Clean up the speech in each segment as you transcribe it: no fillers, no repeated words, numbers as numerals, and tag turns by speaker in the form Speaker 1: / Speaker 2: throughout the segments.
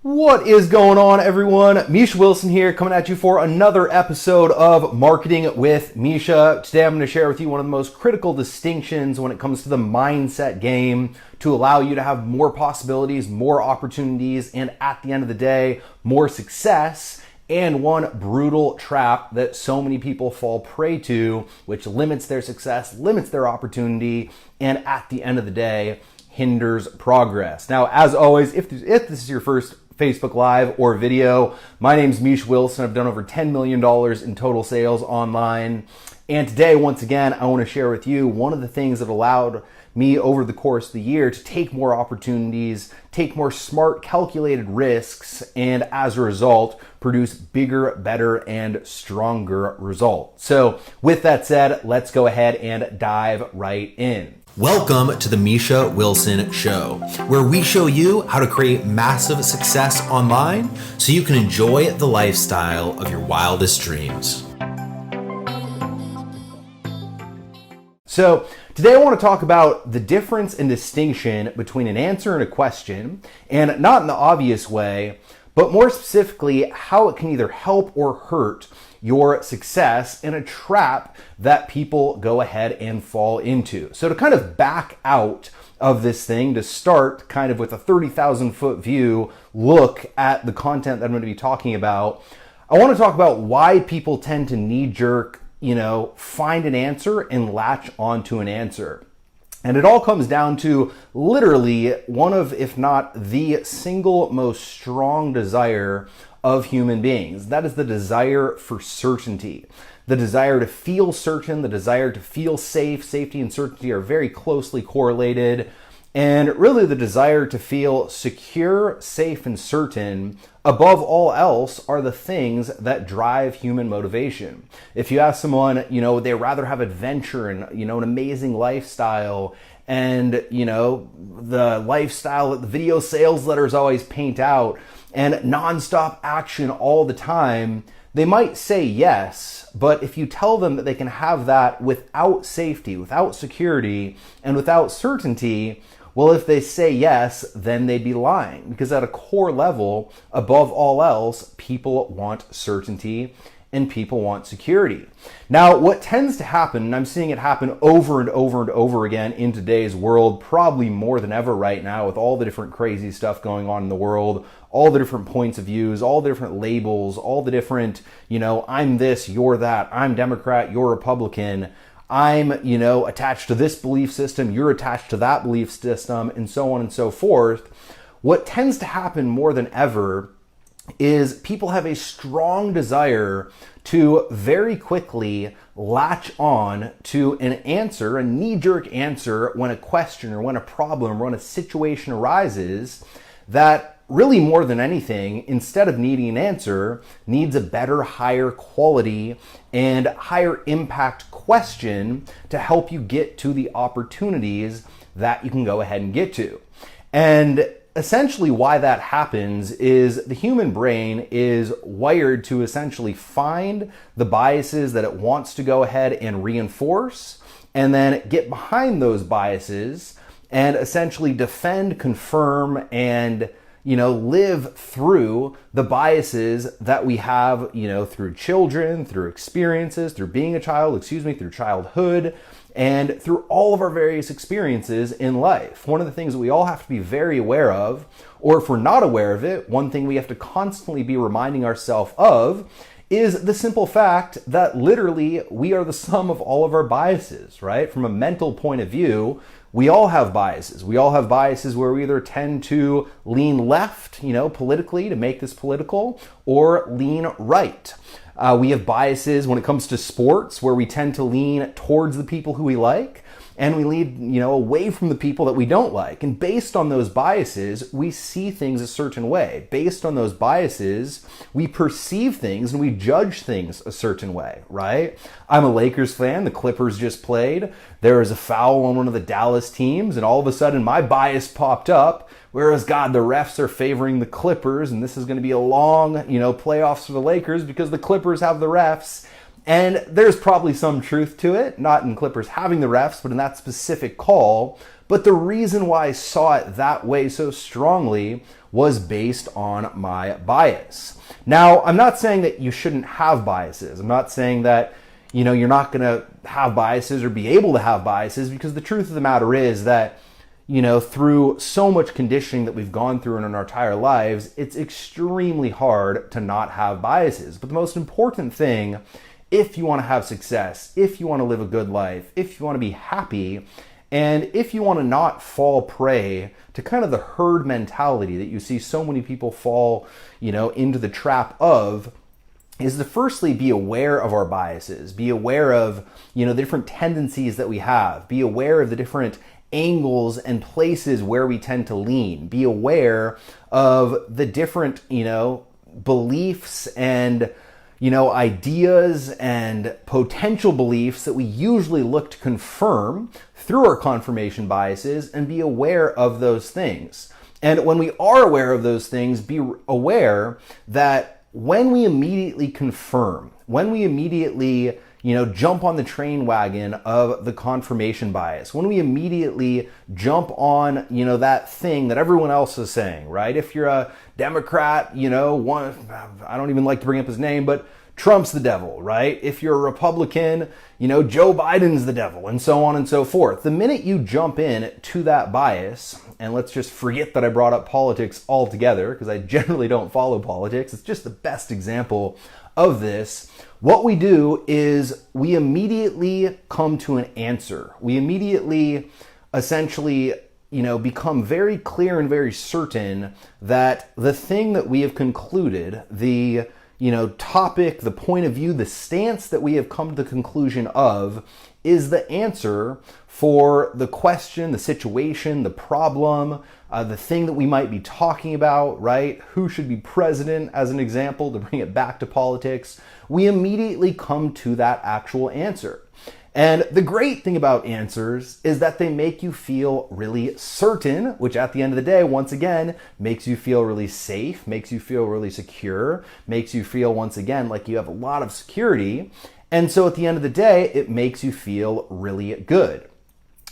Speaker 1: What is going on, everyone? Misha Wilson here, coming at you for another episode of Marketing with Misha. Today I'm going to share with you one of the most critical distinctions when it comes to the mindset game to allow you to have more possibilities, more opportunities, and at the end of the day, more success, and one brutal trap that so many people fall prey to, which limits their success, limits their opportunity, and at the end of the day, hinders progress. Now, as always, if this is your first Facebook Live or video, my name's Misha Wilson. I've done over $10 million in total sales online. And today, once again, I want to share with you one of the things that allowed me over the course of the year to take more opportunities, take more smart, calculated risks, and as a result, produce bigger, better, and stronger results. So with that said, let's go ahead and dive right in.
Speaker 2: Welcome to the Misha Wilson Show, where we show you how to create massive success online so you can enjoy the lifestyle of your wildest dreams.
Speaker 1: So today I want to talk about the difference and distinction between an answer and a question, and not in the obvious way, but more specifically how it can either help or hurt your success in a trap that people go ahead and fall into. So to kind of back out of this thing, to start kind of with a 30,000 foot view look at the content that I'm going to be talking about, I want to talk about why people tend to knee jerk, find an answer and latch onto an answer. And it all comes down to literally one of, if not the single most strong desire of human beings. That is the desire for certainty. The desire to feel certain, the desire to feel safe. Safety and certainty are very closely correlated. And really the desire to feel secure, safe, and certain above all else are the things that drive human motivation. If you ask someone, they'd rather have adventure and, an amazing lifestyle and, the lifestyle that the video sales letters always paint out and nonstop action all the time, they might say yes, but if you tell them that they can have that without safety, without security, and without certainty, well, if they say yes, then they'd be lying. Because at a core level, above all else, people want certainty and people want security. Now, what tends to happen, and I'm seeing it happen over and over and over again in today's world, probably more than ever right now with all the different crazy stuff going on in the world, all the different points of views, all the different labels, all the different, I'm this, you're that, I'm Democrat, you're Republican, I'm, attached to this belief system, you're attached to that belief system, and so on and so forth. What tends to happen more than ever is people have a strong desire to very quickly latch on to an answer, a knee-jerk answer when a question or when a problem or when a situation arises that really more than anything, instead of needing an answer, needs a better, higher quality and higher impact question to help you get to the opportunities that you can go ahead and get to. And essentially why that happens is the human brain is wired to essentially find the biases that it wants to go ahead and reinforce and then get behind those biases and essentially defend, confirm, and live through the biases that we have, through children, through experiences, through being a child, through childhood, and through all of our various experiences in life. One of the things that we all have to be very aware of, or if we're not aware of it, one thing we have to constantly be reminding ourselves of is the simple fact that literally we are the sum of all of our biases, right? From a mental point of view, we all have biases. We all have biases where we either tend to lean left, politically to make this political, or lean right. We have biases when it comes to sports where we tend to lean towards the people who we like and we lean, away from the people that we don't like. And based on those biases, we see things a certain way. Based on those biases, we perceive things and we judge things a certain way, right? I'm a Lakers fan. The Clippers just played. There was a foul on one of the Dallas teams, and all of a sudden my bias popped up. Whereas, the refs are favoring the Clippers, and this is going to be a long, playoffs for the Lakers because the Clippers have the refs. And there's probably some truth to it, not in Clippers having the refs, but in that specific call. But the reason why I saw it that way so strongly was based on my bias. Now, I'm not saying that you shouldn't have biases. I'm not saying that, you're not going to have biases or be able to have biases, because the truth of the matter is that, through so much conditioning that we've gone through in our entire lives, it's extremely hard to not have biases. But the most important thing, if you want to have success, if you want to live a good life, if you want to be happy, and if you want to not fall prey to kind of the herd mentality that you see so many people fall, into the trap of, is to firstly be aware of our biases, be aware of, the different tendencies that we have, be aware of the different angles and places where we tend to lean, be aware of the different, beliefs and ideas and potential beliefs that we usually look to confirm through our confirmation biases, and be aware of those things. And when we are aware of those things, be aware that when we immediately confirm, when we immediately jump on the train wagon of the confirmation bias, when we immediately jump on, that thing that everyone else is saying, right? If you're a Democrat, I don't even like to bring up his name, but Trump's the devil, right? If you're a Republican, Joe Biden's the devil, and so on and so forth. The minute you jump in to that bias, and let's just forget that I brought up politics altogether, because I generally don't follow politics. It's just the best example of this. What we do is we immediately come to an answer. We immediately essentially, become very clear and very certain that the thing that we have concluded, the topic, the point of view, the stance that we have come to the conclusion of is the answer for the question, the situation, the problem, the thing that we might be talking about, right? Who should be president, as an example, to bring it back to politics. We immediately come to that actual answer. And the great thing about answers is that they make you feel really certain, which at the end of the day, once again, makes you feel really safe, makes you feel really secure, makes you feel, once again, like you have a lot of security. And so at the end of the day, it makes you feel really good.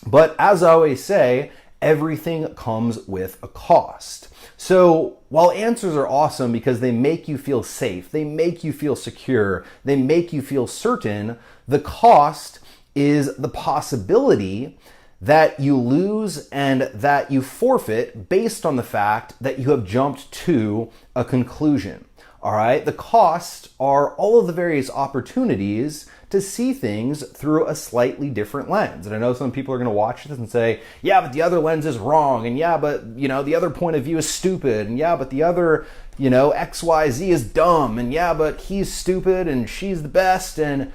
Speaker 1: But as I always say, everything comes with a cost. So while answers are awesome because they make you feel safe, they make you feel secure, they make you feel certain, the cost is the possibility that you lose and that you forfeit based on the fact that you have jumped to a conclusion. All right, the costs are all of the various opportunities to see things through a slightly different lens. And I know some people are going to watch this and say, yeah, but the other lens is wrong. And yeah, but the other point of view is stupid. And yeah, but the other, XYZ is dumb. And yeah, but he's stupid and she's the best. And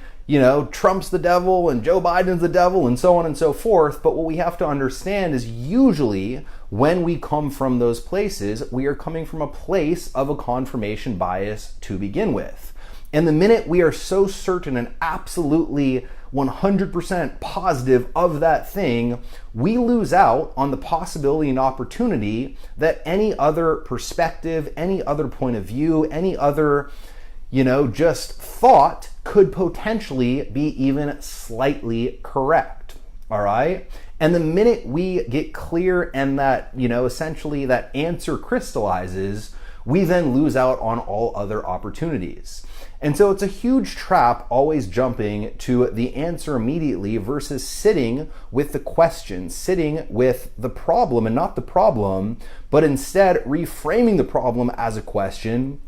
Speaker 1: Trump's the devil and Joe Biden's the devil, and so on and so forth. But what we have to understand is usually when we come from those places, we are coming from a place of a confirmation bias to begin with. And the minute we are so certain and absolutely 100% positive of that thing, we lose out on the possibility and opportunity that any other perspective, any other point of view, any other, just thought could potentially be even slightly correct. All right. And the minute we get clear and that, essentially that answer crystallizes, we then lose out on all other opportunities. And so it's a huge trap always jumping to the answer immediately versus sitting with the question, sitting with the problem and not the problem, but instead reframing the problem as a question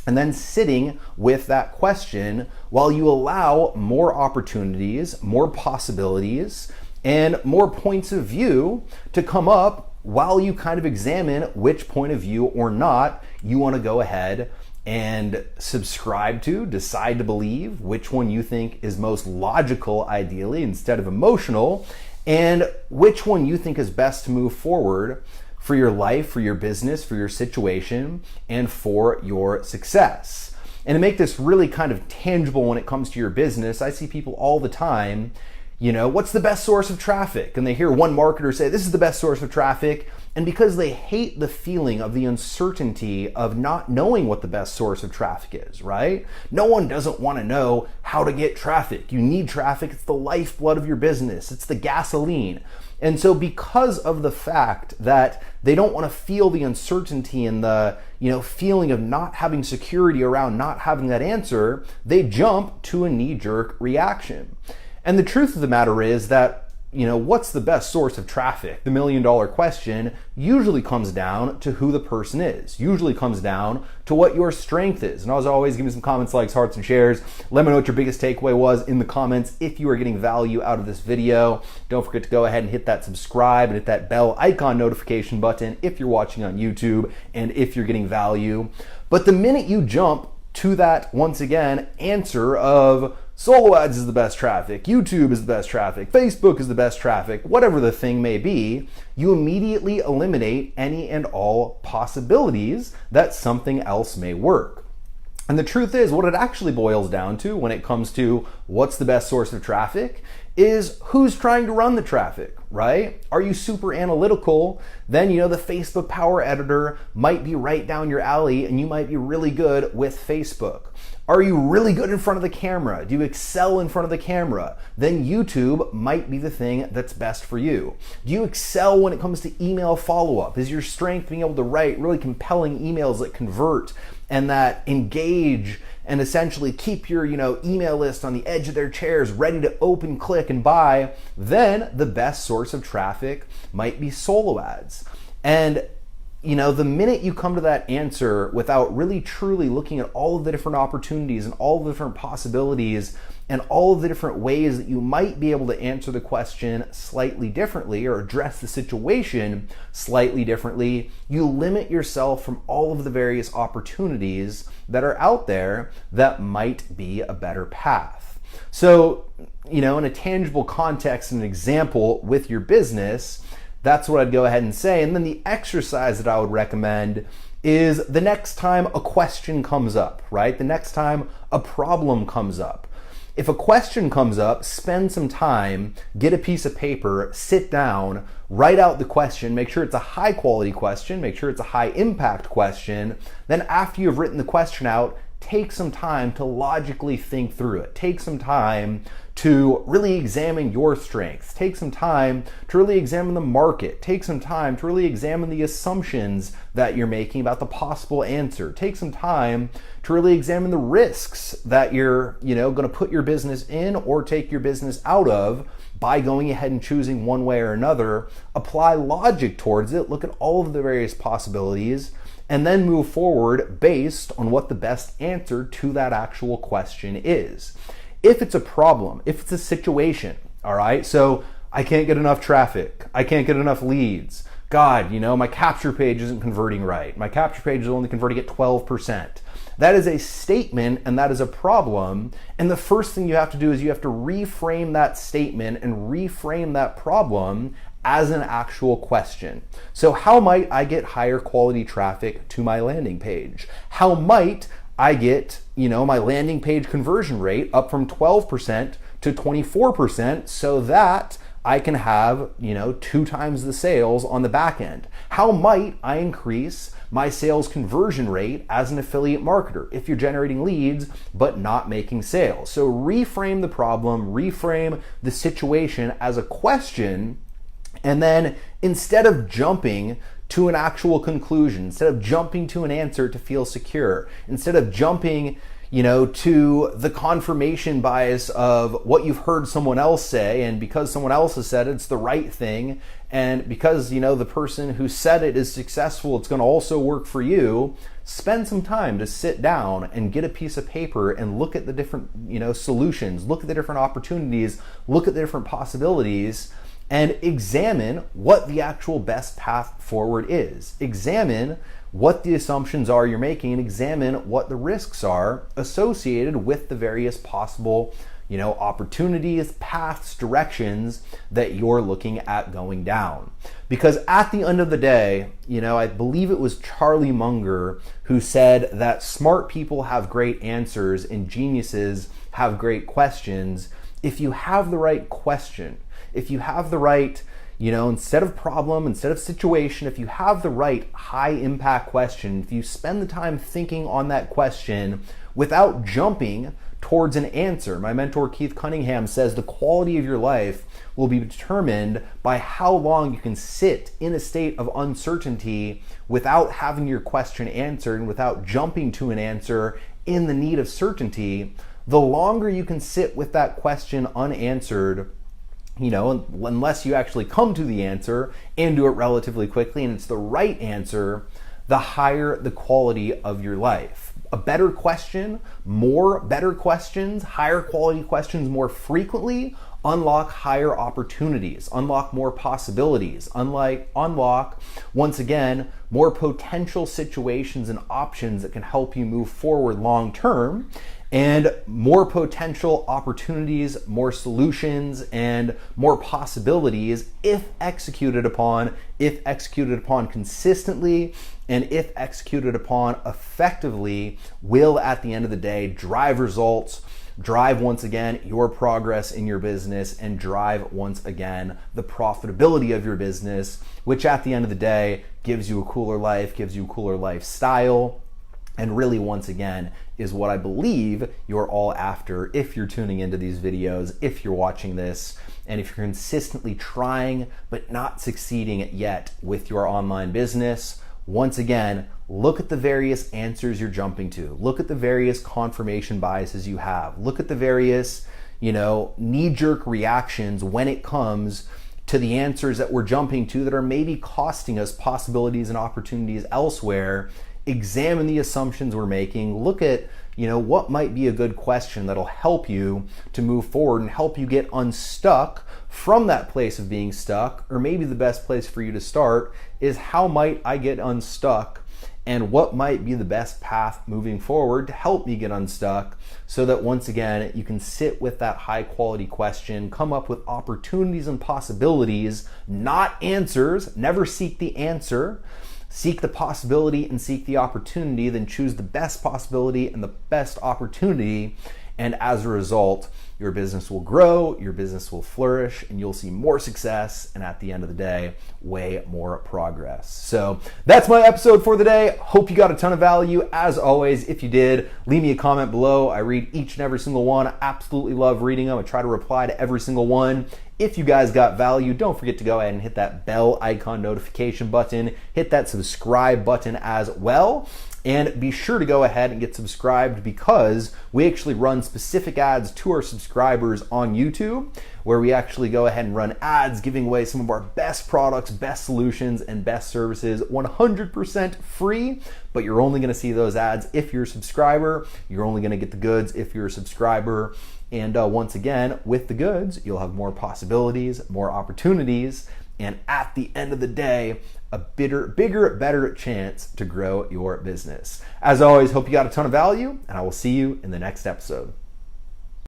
Speaker 1: and then sitting with that question while you allow more opportunities, more possibilities, and more points of view to come up while you kind of examine which point of view or not you want to go ahead and subscribe to, decide to believe, which one you think is most logical, ideally, instead of emotional, and which one you think is best to move forward for your life, for your business, for your situation, and for your success. And to make this really kind of tangible when it comes to your business, I see people all the time, What's the best source of traffic? And they hear one marketer say, this is the best source of traffic. And because they hate the feeling of the uncertainty of not knowing what the best source of traffic is, right? No one doesn't want to know how to get traffic. You need traffic. It's the lifeblood of your business. It's the gasoline. And so because of the fact that they don't want to feel the uncertainty and the, feeling of not having security around not having that answer, they jump to a knee-jerk reaction. And the truth of the matter is that what's the best source of traffic? The $1 million question usually comes down to who the person is, usually comes down to what your strength is. And as always, give me some comments, likes, hearts, and shares. Let me know what your biggest takeaway was in the comments. If you are getting value out of this video, don't forget to go ahead and hit that subscribe and hit that bell icon notification button if you're watching on YouTube and if you're getting value. But the minute you jump to that, once again, answer of solo ads is the best traffic, YouTube is the best traffic, Facebook is the best traffic, whatever the thing may be, you immediately eliminate any and all possibilities that something else may work. And the truth is, what it actually boils down to when it comes to what's the best source of traffic is who's trying to run the traffic, right? Are you super analytical? Then, the Facebook Power Editor might be right down your alley and you might be really good with Facebook. Are you really good in front of the camera? Do you excel in front of the camera? Then YouTube might be the thing that's best for you. Do you excel when it comes to email follow-up? Is your strength being able to write really compelling emails that convert and that engage and essentially keep your email list on the edge of their chairs ready to open, click, and buy? Then the best source of traffic might be solo ads. And the minute you come to that answer without really truly looking at all of the different opportunities and all of the different possibilities and all of the different ways that you might be able to answer the question slightly differently or address the situation slightly differently, you limit yourself from all of the various opportunities that are out there that might be a better path. So, in a tangible context and an example with your business, that's what I'd go ahead and say. And then the exercise that I would recommend is the next time a question comes up, right? The next time a problem comes up. If a question comes up, spend some time, get a piece of paper, sit down, write out the question, make sure it's a high quality question, make sure it's a high impact question. Then after you've written the question out, take some time to logically think through it. Take some time to really examine your strengths. Take some time to really examine the market. Take some time to really examine the assumptions that you're making about the possible answer. Take some time to really examine the risks that you're, going to put your business in or take your business out of by going ahead and choosing one way or another. Apply logic towards it. Look at all of the various possibilities and then move forward based on what the best answer to that actual question is. If it's a problem, if it's a situation, all right, so I can't get enough traffic, I can't get enough leads, God, my capture page isn't converting right, my capture page is only converting at 12%. That is a statement and that is a problem. And the first thing you have to do is you have to reframe that statement and reframe that problem as an actual question. So how might I get higher quality traffic to my landing page? How might I get, my landing page conversion rate up from 12% to 24% so that I can have, 2 times the sales on the back end? How might I increase my sales conversion rate as an affiliate marketer if you're generating leads but not making sales? So reframe the problem, reframe the situation as a question, and then instead of jumping to an actual conclusion, instead of jumping to an answer to feel secure, instead of jumping, to the confirmation bias of what you've heard someone else say, and because someone else has said it's the right thing, and because, the person who said it is successful, it's going to also work for you, spend some time to sit down and get a piece of paper and look at the different, solutions, look at the different opportunities, look at the different possibilities, and examine what the actual best path forward is. Examine what the assumptions are you're making and examine what the risks are associated with the various possible, opportunities, paths, directions that you're looking at going down. Because at the end of the day, I believe it was Charlie Munger who said that smart people have great answers and geniuses have great questions. if you have the right question, if you have the right, instead of problem, instead of situation, if you have the right high impact question, if you spend the time thinking on that question without jumping towards an answer. My mentor Keith Cunningham says the quality of your life will be determined by how long you can sit in a state of uncertainty without having your question answered and without jumping to an answer in the need of certainty. The longer you can sit with that question unanswered, unless you actually come to the answer and do it relatively quickly and it's the right answer, the higher the quality of your life. A better question, more better questions, higher quality questions more frequently unlock higher opportunities, unlock more possibilities, unlock, once again, more potential situations and options that can help you move forward long term, and more potential opportunities, more solutions, and more possibilities if executed upon consistently, and if executed upon effectively, will at the end of the day drive results, drive once again your progress in your business, and drive once again the profitability of your business, which at the end of the day gives you a cooler life, gives you a cooler lifestyle, and really once again is what I believe you're all after if you're tuning into these videos, if you're watching this, and if you're consistently trying but not succeeding yet with your online business. Once again, look at the various answers you're jumping to. Look at the various confirmation biases you have. Look at the various, knee-jerk reactions when it comes to the answers that we're jumping to that are maybe costing us possibilities and opportunities elsewhere. Examine the assumptions we're making. Look at, what might be a good question that'll help you to move forward and help you get unstuck from that place of being stuck. Or maybe the best place for you to start is, how might I get unstuck, and what might be the best path moving forward to help me get unstuck, so that once again you can sit with that high quality question, come up with opportunities and possibilities, not answers. Never seek the answer. Seek the possibility and seek the opportunity, then choose the best possibility and the best opportunity. And as a result, your business will grow, your business will flourish, and you'll see more success, and at the end of the day, way more progress. So that's my episode for the day. Hope you got a ton of value. As always, if you did, leave me a comment below. I read each and every single one. I absolutely love reading them. I try to reply to every single one. If you guys got value, don't forget to go ahead and hit that bell icon notification button, hit that subscribe button as well, and be sure to go ahead and get subscribed, because we actually run specific ads to our subscribers on YouTube, where we actually go ahead and run ads giving away some of our best products, best solutions, and best services 100% free. But you're only going to see those ads if you're a subscriber. You're only going to get the goods if you're a subscriber. And once again, with the goods, you'll have more possibilities, more opportunities, and at the end of the day, a bigger, better chance to grow your business. As always, hope you got a ton of value, and I will see you in the next episode.